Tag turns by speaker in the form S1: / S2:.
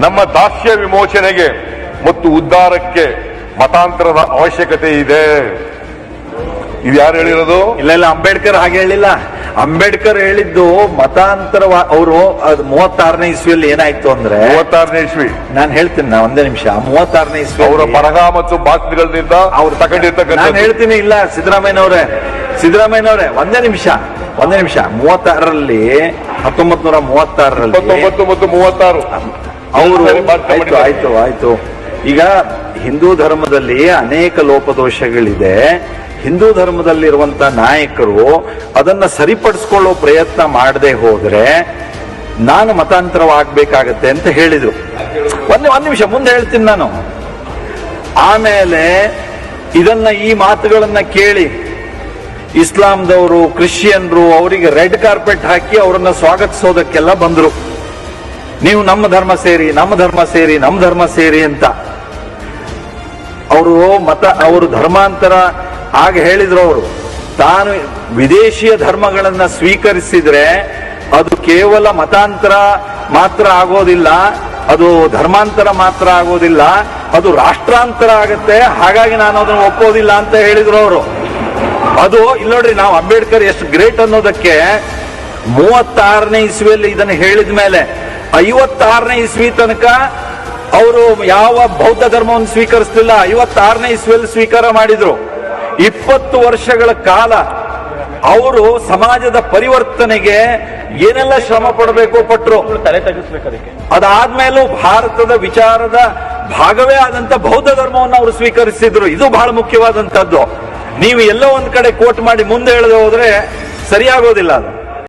S1: ನಮ್ಮ ದಾಸ್ಯ ವಿಮೋಚನೆಗೆ ಮತ್ತು ಉದ್ಧಾರಕ್ಕೆ ಮತಾಂತರದ ಅವಶ್ಯಕತೆ ಇದೆ. ಇದು ಯಾರು ಹೇಳಿರೋದು?
S2: ಇಲ್ಲ ಅಂಬೇಡ್ಕರ್ ಹಾಗೆ ಹೇಳಿಲ್ಲ. ಅಂಬೇಡ್ಕರ್ ಹೇಳಿದ್ದು ಮತಾಂತರ. ಅವರು 36ನೇ ಇಸ್ವಿಯಲ್ಲಿ ಏನಾಯ್ತು ಅಂದ್ರೆ,
S1: 36ನೇ ಇಸ್ವಿ
S2: ನಾನು ಹೇಳ್ತೀನಿ, ಒಂದೇ ನಿಮಿಷ. 36ನೇ ಇಸ್ವಿ
S1: ಅವರ ಬರಹ ಮತ್ತು ಭಾಷಣಗಳಿಂದ ಅವ್ರು ತಗೊಂಡಿರ್ತಕ್ಕಂಥ.
S2: ನಾನು ಹೇಳ್ತೀನಿ, ಇಲ್ಲ ಸಿದ್ದರಾಮಯ್ಯನವರೇ ಒಂದೇ ನಿಮಿಷ 36ರಲ್ಲಿ 1936ರಲ್ಲಿ
S1: 19 ಮತ್ತು 36
S2: ಅವರು ಆಯ್ತು. ಈಗ ಹಿಂದೂ ಧರ್ಮದಲ್ಲಿ ಅನೇಕ ಲೋಪದೋಷಗಳಿದೆ. ಹಿಂದೂ ಧರ್ಮದಲ್ಲಿರುವಂತಹ ನಾಯಕರು ಅದನ್ನ ಸರಿಪಡಿಸ್ಕೊಳ್ಳೋ ಪ್ರಯತ್ನ ಮಾಡದೆ ಹೋದ್ರೆ ನಾನು ಮತಾಂತರವಾಗಬೇಕಾಗತ್ತೆ ಅಂತ ಹೇಳಿದ್ರು. ಒಂದ್ ನಿಮಿಷ ಮುಂದೆ ಹೇಳ್ತೀನಿ ನಾನು. ಆಮೇಲೆ ಈ ಮಾತುಗಳನ್ನ ಕೇಳಿ ಇಸ್ಲಾಂದವರು, ಕ್ರಿಶ್ಚಿಯನ್ರು ಅವರಿಗೆ ರೆಡ್ ಕಾರ್ಪೆಟ್ ಹಾಕಿ ಅವರನ್ನ ಸ್ವಾಗತಿಸೋದಕ್ಕೆಲ್ಲ ಬಂದ್ರು. ನೀವು ನಮ್ಮ ಧರ್ಮ ಸೇರಿ ಅಂತ ಅವರು ಧರ್ಮಾಂತರ ಆಗ ಹೇಳಿದ್ರು. ಅವರು ತಾನು ವಿದೇಶಿಯ ಧರ್ಮಗಳನ್ನ ಸ್ವೀಕರಿಸಿದ್ರೆ ಅದು ಕೇವಲ ಮತಾಂತರ ಮಾತ್ರ ಆಗೋದಿಲ್ಲ, ಅದು ಧರ್ಮಾಂತರ ಮಾತ್ರ ಆಗೋದಿಲ್ಲ, ಅದು ರಾಷ್ಟ್ರಾಂತರ ಆಗತ್ತೆ. ಹಾಗಾಗಿ ನಾನು ಅದನ್ನು ಒಪ್ಪೋದಿಲ್ಲ ಅಂತ ಹೇಳಿದ್ರು ಅವರು. ಅದು ಇಲ್ಲಿ ನೋಡ್ರಿ, ನಾವು ಅಂಬೇಡ್ಕರ್ ಎಷ್ಟು ಗ್ರೇಟ್ ಅನ್ನೋದಕ್ಕೆ 36ನೇ ಇಸ್ವಿಯಲ್ಲಿ ಇದನ್ನು ಹೇಳಿದ ಮೇಲೆ 56ನೇ ಇಸ್ವಿ ತನಕ ಅವರು ಯಾವ ಬೌದ್ಧ ಧರ್ಮವನ್ನು ಸ್ವೀಕರಿಸಲಿಲ್ಲ. 56ನೇ ಇಸ್ವಿಯಲ್ಲಿ ಸ್ವೀಕಾರ ಮಾಡಿದ್ರು. 20 ವರ್ಷಗಳ ಕಾಲ ಅವರು ಸಮಾಜದ ಪರಿವರ್ತನೆಗೆ ಏನೆಲ್ಲ ಶ್ರಮ ಪಟ್ಟರು.
S3: ತಲೆ ತಗ್ಗಿಸ್ಬೇಕು ಅದಕ್ಕೆ.
S2: ಅದಾದ್ಮೇಲೂ ಭಾರತದ ವಿಚಾರದ ಭಾಗವೇ ಆದಂತ ಬೌದ್ಧ ಧರ್ಮವನ್ನು ಅವರು ಸ್ವೀಕರಿಸಿದ್ರು. ಇದು ಬಹಳ ಮುಖ್ಯವಾದಂತದ್ದು. ನೀವು ಎಲ್ಲೋ ಒಂದ್ ಕಡೆ ಕೋಟ್ ಮಾಡಿ ಮುಂದೆ ಹೇಳದೆ ಹೋದ್ರೆ ಸರಿಯಾಗೋದಿಲ್ಲ ಅದು.